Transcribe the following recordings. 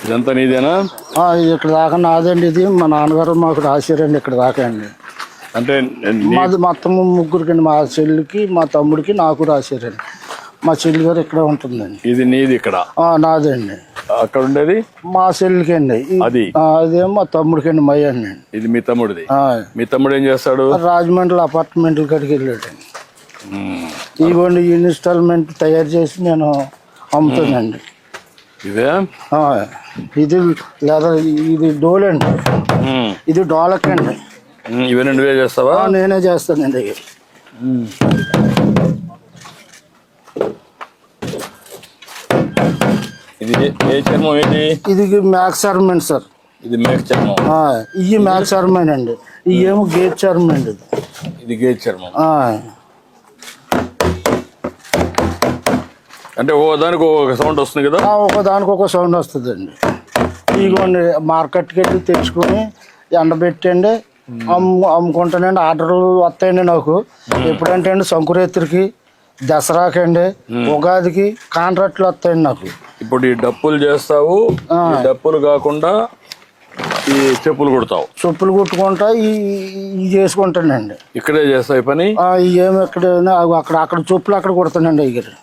ఇదంతా నీదేనా? ఇది ఇక్కడ దాకా నాదండి. ఇది మా నాన్నగారు మాకు రాశారండి ఇక్కడ దాకా అండి. అంటే మాది మొత్తం ముగ్గురికి, మా చెల్లికి, మా తమ్ముడికి, నాకు రాశారండి. మా చెల్లి గారు ఇక్కడ ఉంటుందండి. ఇది నీది ఇక్కడ? నాదండి. అక్కడ ఉండేది మా చెల్లికి అండి. అదేమో మా తమ్ముడికి అండి, మయ్య అండి. ఇది మీ తమ్ముడిది? మీ తమ్ముడు ఏం చేస్తాడు? రాజమండ్రి అపార్ట్మెంట్ల కాడికి వెళ్ళాడండి. ఇవ్వండి ఇన్స్టాల్మెంట్ తయారు చేసి నేను అమ్ముతానండి. ఇదే ఇది లేదా ఇది డోల్ అండి. ఇది డోలక్ అండి. ఇవన్నీ నువ్వే చేస్తావా? నేనే చేస్తానండి. ఇది ఏ చర్మం? ఏంటి ఇది? మ్యాక్స్ చర్మం సార్. ఇది మేక చర్మం. ఇది మ్యాక్స్ చర్మం అండి. ఇది ఏమో గేట్ చర్మం అండి. ఇది గేట్ చర్మం. అంటే ఒకదానికి ఒక సౌండ్ వస్తుంది కదా? ఒకదానికి ఒక సౌండ్ వస్తుంది అండి. ఇదిగోండి మార్కెట్కి వెళ్ళి తెచ్చుకొని ఎండబెట్టండి అమ్ముకుంటానండి. ఆర్డర్లు వస్తాయండి నాకు. ఎప్పుడంటే అండి సంకురాత్రికి, దసరాకి అండి, ఉగాదికి కాంట్రాక్ట్లు వస్తాయండి నాకు. ఇప్పుడు ఈ డప్పులు చేస్తావు, డప్పులు కాకుండా ఈ చెప్పులు కుడతావు? చెప్పులు కుట్టుకుంటా ఇవి చేసుకుంటానండి. ఇక్కడే చేస్తావు ఈ పని? ఏమి ఎక్కడైనా అక్కడ చెప్పులు అక్కడ కుడతానండి. అయ్యారు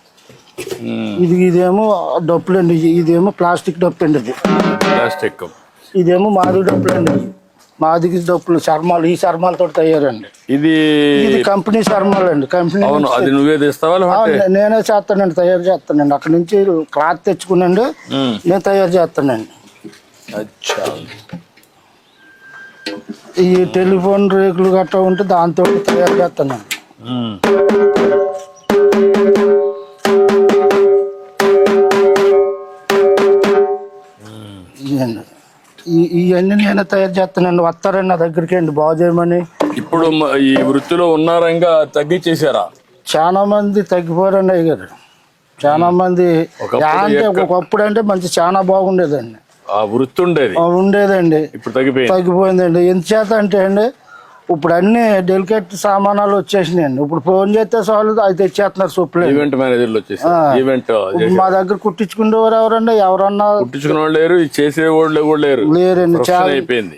ఇదేమో డప్పులు అండి. ఇదేమో ప్లాస్టిక్ డప్పు అండి. ఇది ప్లాస్టిక్. ఇదేమో మాది డప్పులు అండి. మాదికి డప్పులు చర్మాలు, ఈ చర్మాలతో తయారండి. ఇది కంపెనీ చర్మాలు అండి. కంపెనీ. అది నువ్వే తెస్తావా? నేనే చేస్తానండి, తయారు చేస్తానండి. అక్కడ నుంచి క్లాత్ తెచ్చుకునండి నేను తయారు చేస్తానండి. ఈ టెలిఫోన్ రేకులు గట్రా ఉంటే దాంతో తయారు చేస్తానండి. ఇవన్నీ నేనే తయారు చేస్తానండి. వస్తారండి నా దగ్గరికి అండి బాగు చేయమని. ఇప్పుడు ఈ వృత్తిలో ఉన్నారంగా తగ్గించేసారా? చాలా మంది తగ్గిపోయారండి అయ్యారు. చాలా మంది ఒకప్పుడు అంటే మంచి చాలా బాగుండేదండి. ఆ వృత్తి ఉండేదండి. ఇప్పుడు తగ్గిపోయిందండి. ఎందుచేత అంటే అండి ఇప్పుడు అన్ని డెలికేట్ సామానాలు వచ్చేసినాయండి. ఇప్పుడు ఫోన్ చేస్తే చాలు అది తెచ్చేస్తున్నారు. చెప్పులు ఈవెంట్ మేనేజర్లు వచ్చేసి మా దగ్గర కుట్టించుకునేవారు ఎవరండి? ఎవరన్నా కుట్టించుకునేవాళ్ళు లేరు, చేసేవాళ్ళు లేరండి. చాలా అయిపోయింది.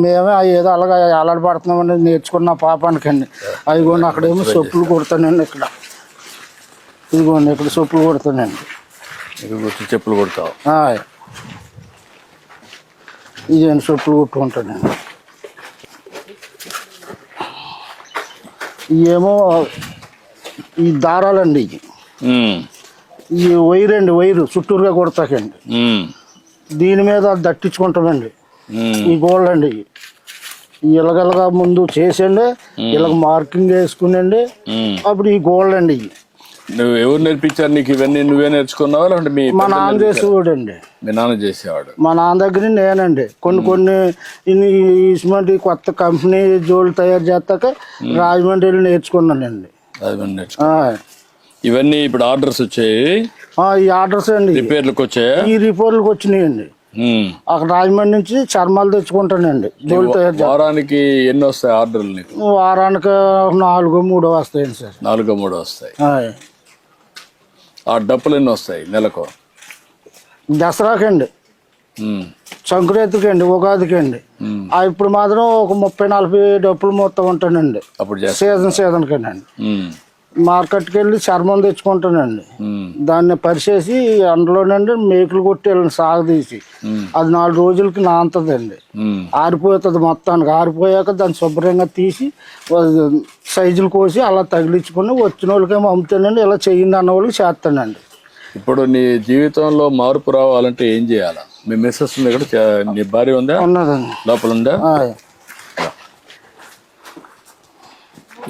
మేమే ఏదో అలాగా అలవాటు పడుతున్నామండి. నేర్చుకున్న పాపానికి అండి. అదిగోండి అక్కడేమో చెప్పులు కుడతానండి. ఇక్కడ ఇదిగోండి ఇక్కడ చెప్పులు కుడతానండి. చెప్పులు కుడతావు? ఇదేంటి చెప్పులు కుట్టుకుంటానండి. ఇవేమో ఈ దారాలండి. ఈ వైర్ అండి. వైరు చుట్టూరుగా కొడతాకండి. దీని మీద దట్టించుకుంటామండి. ఈ గోల్డ్ అండి. ఇలాగలగా ముందు చేసండి, ఇలాగ మార్కింగ్ వేసుకునండి. అప్పుడు ఈ గోల్డ్ అండి. నువ్వు ఎవరు నేర్పించారు నీకు ఇవన్నీ? నువ్వే నేర్చుకున్నావా లేదంటే మా నాన్న చేసేవాడు అండి. మీ నాన్న చేసేవాడు? మా నాన్న దగ్గర నేనండి. కొన్ని ఇటువంటి కొత్త కంపెనీ జోళ్ళు తయారు చేస్తాక రాజమండ్రి నేర్చుకున్నానండి. ఇవన్నీ ఇప్పుడు ఆర్డర్స్ వచ్చాయి? ఈ ఆర్డర్స్ అండి రిపేర్లకు వచ్చాయా? ఈ రిపేర్లకు వచ్చినాయండి. అక్కడ రాజమండ్రి నుంచి చర్మాలు తెచ్చుకుంటానండి. జోళ్ళు తయారు. వారానికి ఎన్ని వస్తాయి ఆర్డర్లు నీకు? వారానికి 4-3 వస్తాయండి సార్. 4-3 వస్తాయి. ఆ డప్పులు ఎన్ని వస్తాయి నెలకు? దసరాకండి, సంక్రాంతికి అండి, ఉగాదికి అండి. ఇప్పుడు మాత్రం ఒక 30-40 డప్పులు మొత్తం ఉంటానండి. అప్పుడు సీజన్ కండి. మార్కెట్కి వెళ్ళి చర్మం తెచ్చుకుంటానండి. దాన్ని పరిచేసి అందులోనండి మేకులు కొట్టి సాగదీసి అది 4 రోజులకి నాంతదండి. ఆరిపోతుంది మొత్తానికి. ఆరిపోయాక దాన్ని శుభ్రంగా తీసి సైజులు కోసి అలా తగిలించుకుని వచ్చిన వాళ్ళకేమో అమ్ముతానండి. ఇలా చెయ్యండి అన్న వాళ్ళకి చేస్తానండి. ఇప్పుడు నీ జీవితంలో మార్పు రావాలంటే ఏం చేయాలా? మీ మిస్సెస్ ఉంది ఇక్కడ, నీ భార్య ఉందా? ఉన్నదండి. లోపల ఉందా?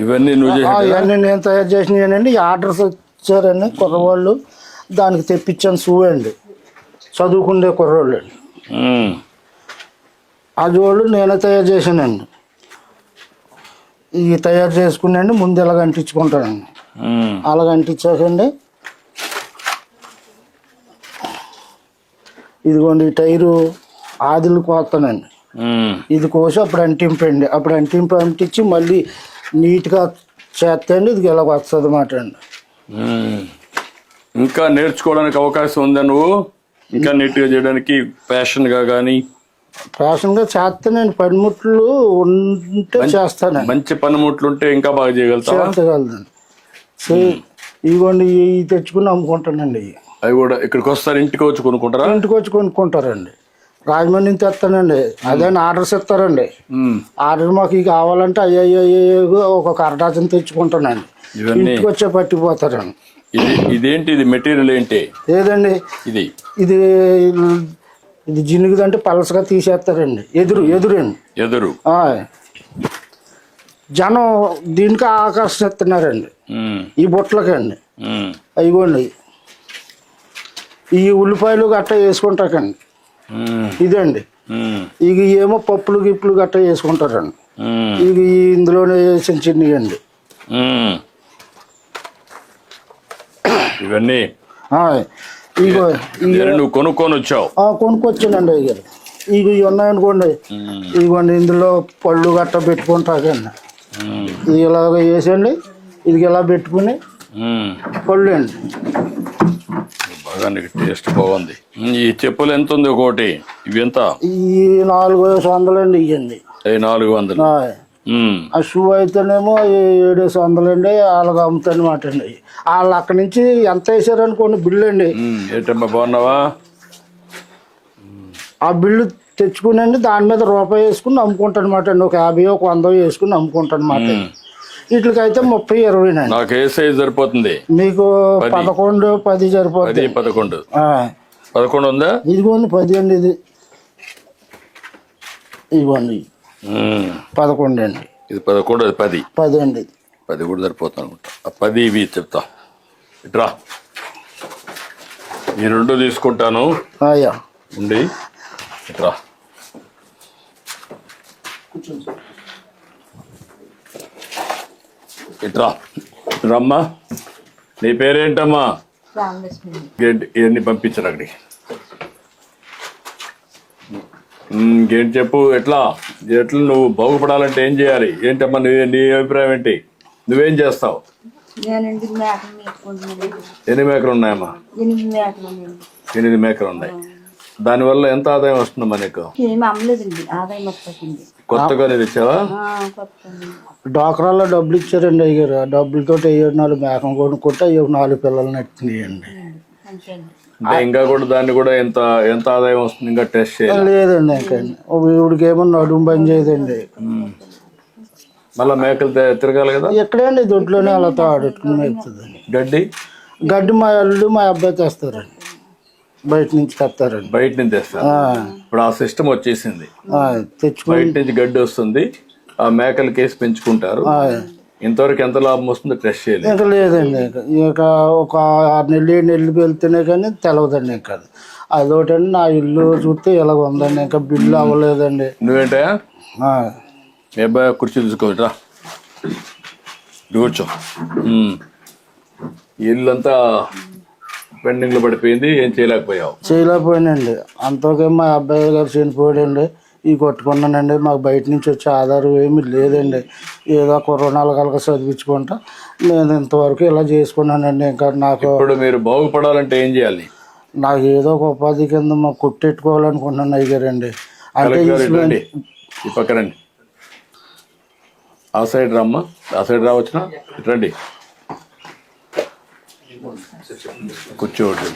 ఇవన్నీ నువ్వు ఇవన్నీ నేను తయారు చేసినానండి. ఆర్డర్స్ వచ్చారండి కుర్రవాళ్ళు, దానికి తెప్పించాను. షూ అండి, చదువుకునే కుర్రవాళ్ళు అండి. అది వాళ్ళు నేనే తయారు చేశానండి. ఇవి తయారు చేసుకున్నాండి. ముందు ఇలాగ అంటించుకుంటానండి. అలాగ అంటించాకండి. ఇదిగోండి ఈ టైరు ఆదిలు కోస్తానండి. ఇది కోసి అప్పుడు అంటింపండి. అప్పుడు అంటించి మళ్ళీ నీట్గా చేస్తండి. ఇది ఇలా వస్తుంది అన్నమాట అండి. ఇంకా నేర్చుకోవడానికి అవకాశం ఉందా? నువ్వు ఇంకా నీట్గా చేయడానికి ప్యాషన్గా కానీ ఫ్యాషన్గా చేస్తానండి. పనిముట్లు ఉంటే చేస్తానండి. మంచి పనిముట్లు ఉంటే ఇంకా బాగా చేయగలుగుతావా? చేర్చగలదండి. ఇవ్వండి ఇవి తెచ్చుకుని అమ్ముకుంటానండి. అవి కూడా ఇక్కడికి వస్తారు, ఇంటికి వచ్చి కొనుక్కుంటారా? ఇంటికి వచ్చి కొనుక్కుంటారండి. రాజమండ్రి నుంచి తెస్తానండి. అదే ఆర్డర్స్ ఇస్తారండి. ఆర్డర్ మాకు ఇవి కావాలంటే అయ్యో ఒక అరడాచన తెచ్చుకుంటానండి. ఇంటికి వచ్చే పట్టిపోతారండి. ఇదేంటి, ఇది మెటీరియల్ ఏంటి? ఏదండి ఇది ఇది ఇది జినుగుదంటే పలసగా తీసేస్తారండి. ఎదురు జనం దీనికి ఆకర్షిస్తున్నారండి. ఈ బుట్టలకండి అయిగోండి ఈ ఉల్లిపాయలు గట్ట వేసుకుంటాకండి. ఇదండి ఇక ఏమో పప్పులు గిప్పులు గట్ట వేసుకుంటారండి. ఇక ఇందులోనే వేసిన చిన్నయండి ఇవన్నీ. ఇగో నువ్వు కొనుక్కొని వచ్చావు? కొనుక్కొచ్చానండి. ఇక ఇవి ఉన్నాయనుకోండి, ఇదిగోండి ఇందులో పళ్ళు గట్ట పెట్టుకుంటాకండి. ఇది ఇలాగ వేసండి, ఇది ఇలా పెట్టుకుని పళ్ళు అండి. బాగా టేస్ట్ బాగుంది. ఈ చెప్పులు ఎంత ఉంది ఒకటి? ఇవి ఎంత? ఈ 400 అండి. ఇవ్వండి 400. ఆ షూ అయితేనేమో 700 అండి. వాళ్ళకి అమ్ముతానమాట అండి. వాళ్ళు అక్కడి నుంచి ఎంత వేసారనుకోండి బిల్లు అండి. ఏంటమ్మా బాగున్నావా? ఆ బిల్లు తెచ్చుకునండి దాని మీద రూపాయి వేసుకుని అమ్ముకుంటానమాట అండి. ఒక 50 ఒక 100 వేసుకుని అమ్ముకుంటానమాట. వీటికైతే 30 20 అండి. నాకు ఏ సైజ్ సరిపోతుంది? మీకు 11 10 సరిపోతుంది. 11 ఉందా? ఇదిగోండి 10 అండి. ఇదిగోండి 11 అండి. ఇది 11, అది 10. 10 అండి. 10 కూడా సరిపోతుంది అనుకుంటా. 10 ఇవి చెప్తా. ఇట్రా, ఈ 2 తీసుకుంటాను ఉండి. ఇట్రా, ఇట్రా రమ్మా. నీ పేరేంటమ్మా? ఇవన్నీ పంపించరు అక్కడికి. ఇంకేంటి చెప్పు, ఎట్లా నువ్వు బాగుపడాలంటే ఏం చేయాలి? ఏంటమ్మా నీ అభిప్రాయం ఏంటి? నువ్వేం చేస్తావు? 8 మేకలు ఉన్నాయమ్మా? 8 మేకలు ఉన్నాయి. దానివల్ల ఎంత ఆదాయం వస్తుందమ్మా నీకు? కొత్తగా తెచ్చావా? డాక్రాల్లో డబ్బులు ఇచ్చారండి అయ్యారు. ఆ డబ్బులతో 4 మేకం కొనుక్కుంటే 4 పిల్లల్ని ఎత్తున్నాయండి. ఇంకా కూడా దాన్ని కూడా ఎంత ఆదాయం వస్తుంది? ఇంకా టెస్ట్ లేదండి. ఇంకా ఇవిడికి ఏమో నడుము బంద్ చేయదండి. మళ్ళీ మేకలు తిరగాలి కదా. ఎక్కడండి దొడ్లోనే అలా ఆడుకుని మేపుతుంది. గడ్డి మా అల్లుడు మా అబ్బాయి తెస్తారండి. బయట నుంచి తెస్తారండి. బయట నుంచి తెస్తారు. ఇప్పుడు ఆ సిస్టమ్ వచ్చేసింది. బయట నుంచి గడ్డి వస్తుంది, ఆ మేకలు కేసి పెంచుకుంటారు. ఇంతవరకు ఎంత లాభం వస్తుందో టెస్ట్ చేయలేదు. ఇంకా లేదండి. ఇక ఒక 6 నెలలు 7 నెలలు వెళ్తేనే కానీ తెలవదండి. ఇంకా అదొకటండి. నా ఇల్లు చూస్తే ఇలాగ ఉందండి. ఇంకా బిల్లు అవ్వలేదండి. నువ్వేంటా మీ అబ్బాయి కుర్చీ తీసుకోవటరా, కూర్చో. ఇల్లు అంతా పెండింగ్ లో పడిపోయింది, ఏం చేయలేకపోయానండి. అంతకే మా అబ్బాయి గారు చనిపోయాడండి. ఇవి కొట్టుకున్నానండి. మాకు బయట నుంచి వచ్చే ఆధారం ఏమీ లేదండి. ఏదో రుణాలు కలక చదివించుకుంటా నేను ఇంతవరకు ఇలా చేసుకున్నానండి. ఇంకా నాకు ఇప్పుడు మీరు బాగుపడాలంటే ఏం చేయాలి? నాకు ఏదో ఒక ఉపాధి కింద మాకు కొట్టెట్టుకోవాలనుకుంటున్నాను అయ్యారండి. అంటే ఈ పక్కనండి, ఆ సైడ్ రమ్మా, ఆ సైడ్ రావచ్చునా? రండి, కూర్చోండి.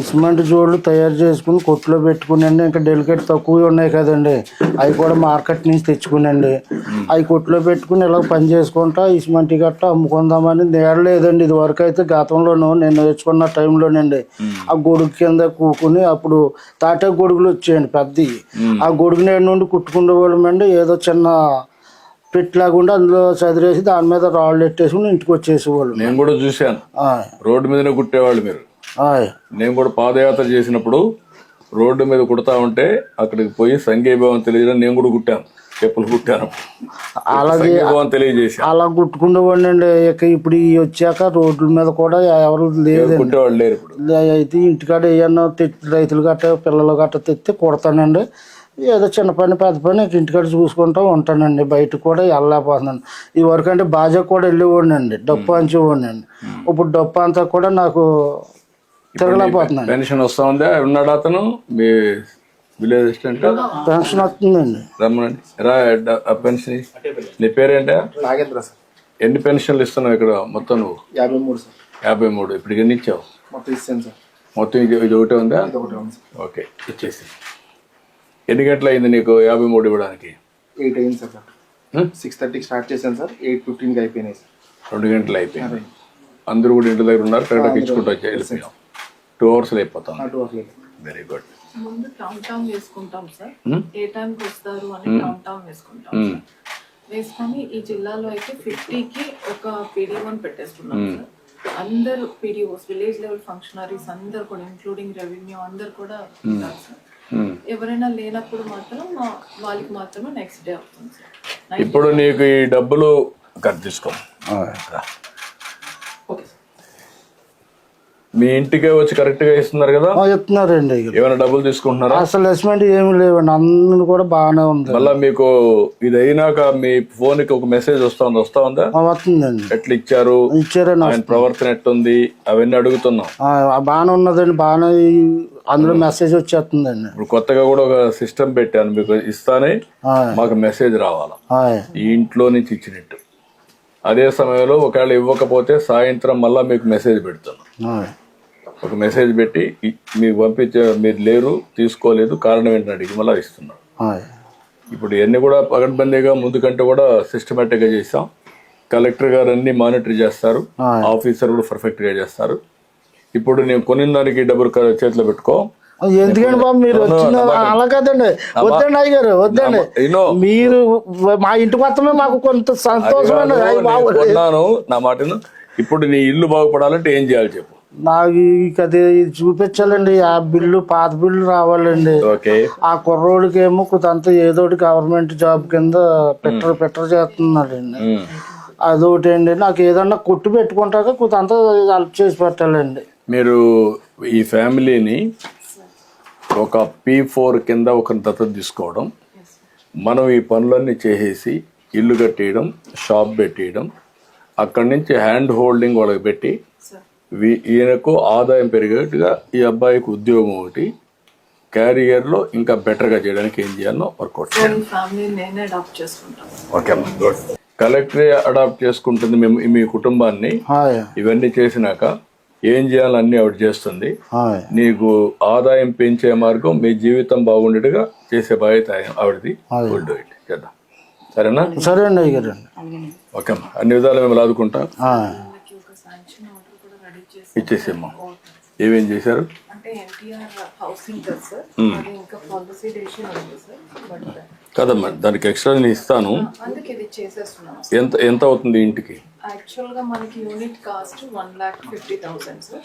సిమెంట్ జోళ్ళు తయారు చేసుకుని కొట్లో పెట్టుకునండి. ఇంకా డెలికేట్ తక్కువ ఉన్నాయి కదండి, అవి కూడా మార్కెట్ నుంచి తెచ్చుకునండి. అవి కొట్లో పెట్టుకుని ఇలా పని చేసుకుంటా ఈ సిమెంట్ గట్ట అమ్ముకుందామని నేడలేదండి. ఇది వరకు అయితే గతంలోనూ నేను నేర్చుకున్న టైంలోనండి ఆ గొడుగు కింద కూకుని అప్పుడు తాటే గొడుగులు వచ్చాయండి పెద్దవి. ఆ గొడుగు నేడు నుండి కుట్టుకునే వాళ్ళమండి. ఏదో చిన్న పెట్టిలాగుండా అందులో చదిరేసి దాని మీద రాళ్ళు ఎట్టేసుకుని ఇంటికి వచ్చేసేవాళ్ళు. నేను కూడా చూశాను, రోడ్డు మీదనే కుట్టేవాళ్ళు మీరు. నేను కూడా పాదయాత్ర చేసినప్పుడు రోడ్డు మీద కుడతా ఉంటే అక్కడికి పోయి సంఘీభావం తెలియజేయడం నేను కూడా కుట్టాను, చెప్పులు కుట్టాను. అలాగే తెలియజేసి అలా కుట్టుకుండేవాడిని అండి. ఇప్పుడు వచ్చాక రోడ్ల మీద కూడా ఎవరు లేదు, కుట్టేవాళ్ళు లేరు. ఇప్పుడు అయితే ఇంటికాడ ఏమన్నా రైతులు గట్ట పిల్లలు గట్ట తెస్తే కుడతానండి. ఏదో చిన్న పని పెద్ద పని ఇంటికాడ చూసుకుంటూ ఉంటానండి. బయట కూడా వెళ్ళలేకపోతున్నాను. ఈ వరకు అంటే బాజా కూడా వెళ్ళేవాడిని అండి, డప్పు అంచేవాడిని అండి. ఇప్పుడు డప్పు అంతా కూడా నాకు తిరగలేకపోతున్నాను. పెన్షన్ వస్తా ఉందా? ఉన్నాడు అతను మీ విలేజ్ అసిస్టెంట్? పెన్షన్ వస్తుందండి. రమ్మనండి, రా. పెన్షన్ నీ పేరేంటా? నాగేంద్ర సార్. ఎన్ని పెన్షన్లు ఇస్తున్నావు ఇక్కడ మొత్తం నువ్వు? 53 సార్. 53. ఇప్పుడు ఎన్ని ఇచ్చావు? మొత్తం ఇస్తాను సార్. మొత్తం ఇది ఒకటే ఉందా? ఇది ఒకటి ఉంది సార్. ఓకే, ఇచ్చేసి. ఎన్ని గంటలు అయింది నీకు 53 ఇవ్వడానికి? 8 అయింది సార్. 6:30కి స్టార్ట్ చేశాను సార్. 8:15కి అయిపోయినాయి సార్. 2 గంటలు అయిపోయింది. అందరూ కూడా ఇంటి దగ్గర ఉన్నారు, కరెక్ట్గా ఇచ్చుకుంటూ వచ్చి వెళ్ళిపోయాం. 2 hours అయిపోతాం. 2 hours. Very good. ముందు టౌన్ వేసుకుంటాం సార్. ఏ టైంకి వస్తారు అని టౌన్ వేసుకుంటాం సార్. వేసుకొని ఈ జిల్లాలో అయితే 50కి ఒక PD1 పెట్టేసుకున్నాం సార్. అందరు PDOs, విలేజ్ లెవెల్ ఫంక్షనరీస్ అందరు కూడా, ఇంక్లూడింగ్ రెవెన్యూ అందరు కూడా ఉంటారు సార్. ఎవరైనా లేనప్పుడు మాత్రం వాళ్ళకి మాత్రమే నెక్స్ట్ డే అవుతుంది సార్. ఇప్పుడు నీకు ఈ డబ్బులు కట్ తీసుకో. మీ ఇంటికే వచ్చి కరెక్ట్ గా ఇస్తున్నారు కదా? చెప్తున్నారండి. ఏమైనా డబ్బులు తీసుకుంటున్నారా? అసలు అసెస్మెంట్ ఏమి లేవండి, అందరూ కూడా బాగానే ఉంది. మళ్ళా మీకు ఇది అయినాక మీ ఫోన్ కి ఒక మెసేజ్ వస్తా ఉందా? వస్తుందండి. ఎట్లా ఇచ్చారు, ఆయన ప్రవర్తన ఎట్టుంది అవన్నీ అడుగుతున్నాం. బాగానే ఉన్నదండి, బాగానే అందులో మెసేజ్ వచ్చేస్తుందండి. ఇప్పుడు కొత్తగా కూడా ఒక సిస్టమ్ పెట్టాను, మీకు ఇస్తానే మాకు మెసేజ్ రావాలా ఈ ఇంట్లో నుంచి ఇచ్చినట్టు. అదే సమయంలో ఒకవేళ ఇవ్వకపోతే సాయంత్రం మళ్ళా మీకు మెసేజ్ పెడుతున్నాం. ఒక మెసేజ్ పెట్టి మీకు పంపించే, మీరు లేరు, తీసుకోలేదు, కారణం ఏంటని అడిగి మళ్ళీ ఇస్తున్నాం. ఇప్పుడు ఇవన్నీ కూడా పగడ్బందీగా ముందు కంటే కూడా సిస్టమేటిక్ గా చేసాం. కలెక్టర్ గారు అన్ని మానిటర్ చేస్తారు, ఆఫీసర్ కూడా పర్ఫెక్ట్ గా చేస్తారు. ఇప్పుడు నేను కొనిన దానికి డబ్బులు చేతిలో పెట్టుకో. ఎందుకండి బాబు మీరు వచ్చిన అలా కదండి. వద్దండి అయ్యారు, వద్దండి. మీరు మా ఇంటి మొత్తమే మాకు కొంత సంతోషం. నా మాటను. ఇప్పుడు నీ ఇల్లు బాగుపడాలంటే ఏం చేయాలి చెప్పు? నాకు అది చూపించాలండి. ఆ బిల్లు, పాత బిల్లు రావాలండి. ఆ కుర్రోడికేమో కొంత ఏదో గవర్నమెంట్ జాబ్ కింద పెట్టర్ చేస్తున్నాడండి. అదొకటి అండి. నాకు ఏదన్నా కొట్టు పెట్టుకుంటాక కొంత హెల్ప్ చేసి పెట్టాలండి. మీరు ఈ ఫ్యామిలీని ఒక P4 కింద ఒక దత్తత తీసుకోవడం, మనం ఈ పనులన్నీ చేసేసి ఇల్లు కట్టేయడం, షాప్ పెట్టేయడం, అక్కడి నుంచి హ్యాండ్ హోల్డింగ్ వాళ్ళకి పెట్టి ఈయనకు ఆదాయం పెరిగేట్టుగా ఈ అబ్బాయికి ఉద్యోగం ఒకటి, క్యారియర్లో ఇంకా బెటర్గా చేయడానికి ఏం చేయాలో వర్కౌట్ చేయాలి. ఓకే అమ్మా, గుడ్. కలెక్టరే అడాప్ట్ చేసుకుంటుంది మీ కుటుంబాన్ని. ఇవన్నీ చేసినాక ఏం చేయాలని ఆవిడ చేస్తుంది. నీకు ఆదాయం పెంచే మార్గం, మీ జీవితం బాగుండేట్టుగా చేసే బాధ్యత ఆవిడది. గుడ్, చేద్దాం. సరేనా? సరే అండి అయ్యారు. ఓకే అమ్మా, అన్ని విధాలు మేము ఆదుకుంటాం. ఇచ్చేసేమ్మా. ఏమేం చేశారు? కదమ్మా, దానికి ఎక్స్ట్రా నేను ఇస్తాను. ఎంత అవుతుంది ఇంటికి? యాక్చువల్ గా మనకి యూనిట్ కాస్ట్ 1,50,000 సార్.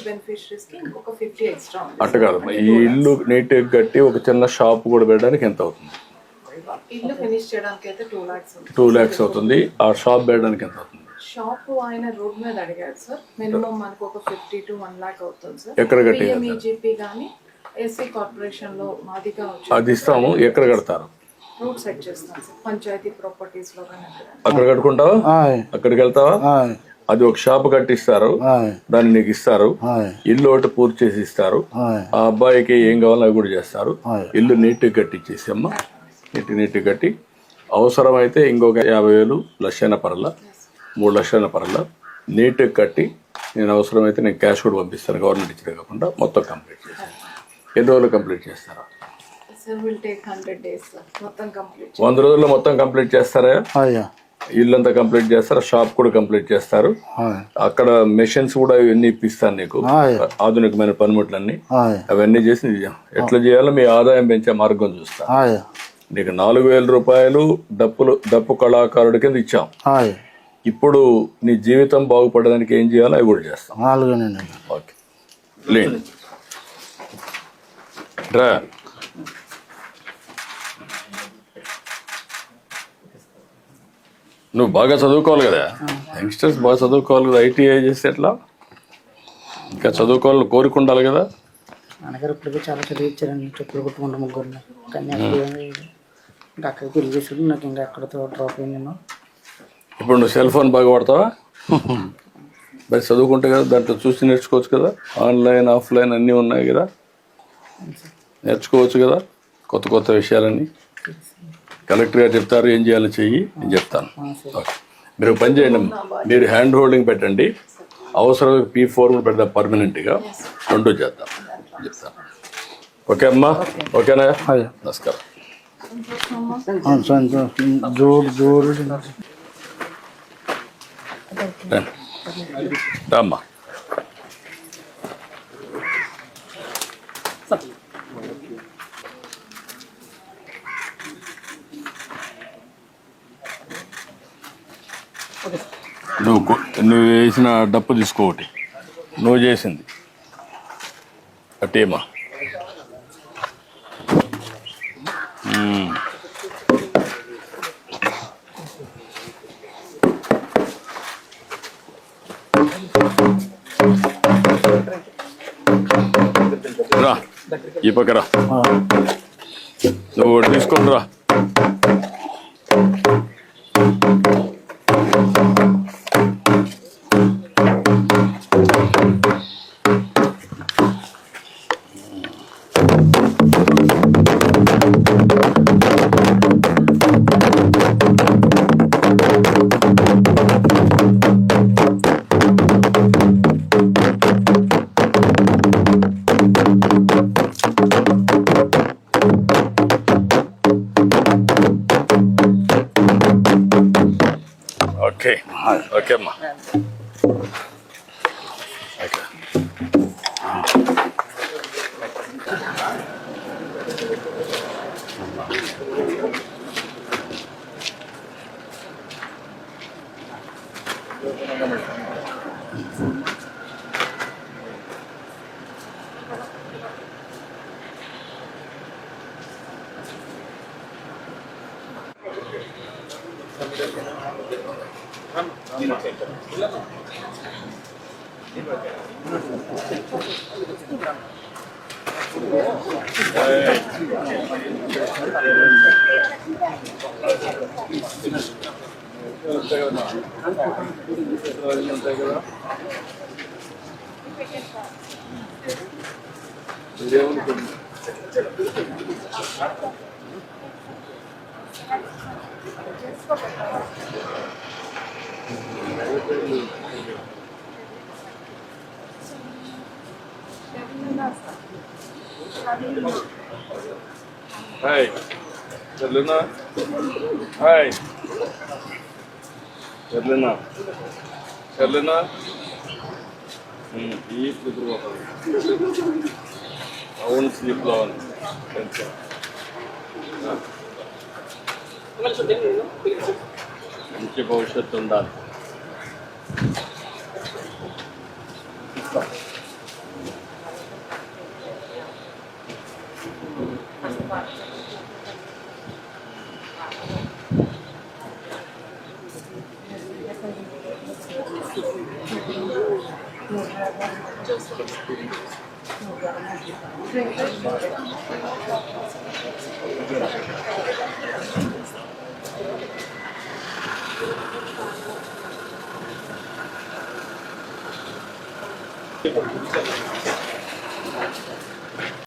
బెనిఫిషరీస్ కి ఇంకొక 50 ఎక్స్ట్రా ఉంది. అట్ట కాదమ్మా, ఈ ఇల్లు నీట్ కట్టి ఒక చిన్న షాప్ కూడా పెట్టడానికి ఎంత అవుతుంది? ఇల్లు ఫినిష్ చేయడానికి అయితే 2 lakhs. 2 lakhs అవుతుంది. ఆ షాప్ పెట్టడానికి ఎంత అవుతుంది? షాప్ ఆయన రోడ్ మీద అడిగారు సార్. మినిమం మనకు ఒక 50 to 1 lakh అవుతుంది సార్. ఎక్కడ కట్టి? PMEGP గానీ ఎస్సీ కార్పొరేషన్ లో మాదిగా అది ఇస్తాము. ఎక్కడ కడతారు? రూట్ సెట్ చేస్తాం సార్. పంచాయతీ ప్రాపర్టీస్ లో కానీ అక్కడ కట్టుకుంటావా? అక్కడికి వెళ్తావా? అది ఒక షాప్ కట్టిస్తారు, దాన్ని నీకు ఇస్తారు. ఇల్లు ఒకటి పూర్తి చేసి ఇస్తారు. ఆ అబ్బాయికి ఏం కావాలో అవి కూడా చేస్తారు. ఇల్లు నీట్గా కట్టించేసి అమ్మా, నీట్గా కట్టి అవసరమైతే ఇంకొక 50,000 లక్షైన పర్ల, 3 లక్షల పర్ల నీట్గా కట్టి నేను అవసరమైతే నేను క్యాష్ కూడా పంపిస్తాను. గవర్నమెంట్ ఇచ్చిన కాకుండా మొత్తం కంప్లీట్ చేస్తాను. ఎన్ని రోజులు కంప్లీట్ చేస్తారా? 100 రోజుల్లో మొత్తం కంప్లీట్ చేస్తారా? ఇల్లంతా కంప్లీట్ చేస్తారు, షాప్ కూడా కంప్లీట్ చేస్తారు. అక్కడ మెషిన్స్ కూడా ఇవన్నీ ఇప్పిస్తాను నీకు, ఆధునికమైన పనిముట్లన్నీ. అవన్నీ చేసి ఎట్లా చేయాలో మీ ఆదాయం పెంచే మార్గం చూస్తా. నీకు 4,000 రూపాయలు డప్పు కళాకారుడి కింద ఇచ్చాం. ఇప్పుడు నీ జీవితం బాగుపడడానికి ఏం చేయాలో అవి కూడా చేస్తాం. ఓకే, లేదు రా. నువ్వు బాగా చదువుకోవాలి కదా, యంగ్స్టర్స్ బాగా చదువుకోవాలి కదా. ITI చేస్తే ఎట్లా? ఇంకా చదువుకోవాలని కోరుకుండాలి కదా. నాన్నగారు ఇప్పటికీ చాలా చదివించారండి. చెప్పులు కొట్టుకుంటూ ముగ్గురిని, కానీ ఇంకా అక్కడికి పెళ్లి చేసాడు. నాకు ఇంకా అక్కడితో డ్రాప్ అయ్యి నేను. ఇప్పుడు నువ్వు సెల్ ఫోన్ బాగా వాడతావా? మరి చదువుకుంటే కదా దాంట్లో చూసి నేర్చుకోవచ్చు కదా, ఆన్లైన్ ఆఫ్లైన్ అన్నీ ఉన్నాయి కదా, నేర్చుకోవచ్చు కదా కొత్త కొత్త విషయాలన్నీ. కలెక్టర్ గారు చెప్తారు ఏం చేయాలో చెయ్యి, నేను చెప్తాను. ఓకే, మీరు ఒక పని చేయండి, మీరు హ్యాండ్ హోల్డింగ్ పెట్టండి, అవసరం P4 పెడదాం పర్మనెంట్గా, 2 చేద్దాం చెప్తాను. ఓకే అమ్మా, ఓకేనా? నమస్కారం. జోడు రామ్మా. నువ్వు వేసిన డప్పు తీసుకోటి, నువ్వు చేసింది అట్టేమా. రా ఈ పక్క రా, నువ్వు తీసుకొని రా. ఓకే ఓకే అమ్మా. ఓకే హాయ్ చెల్లునా, హాయ్ చెల్లునా, చెల్లునా ఈ అవును స్లీప్లో మంచి భవిష్యత్తు ఉండాలి.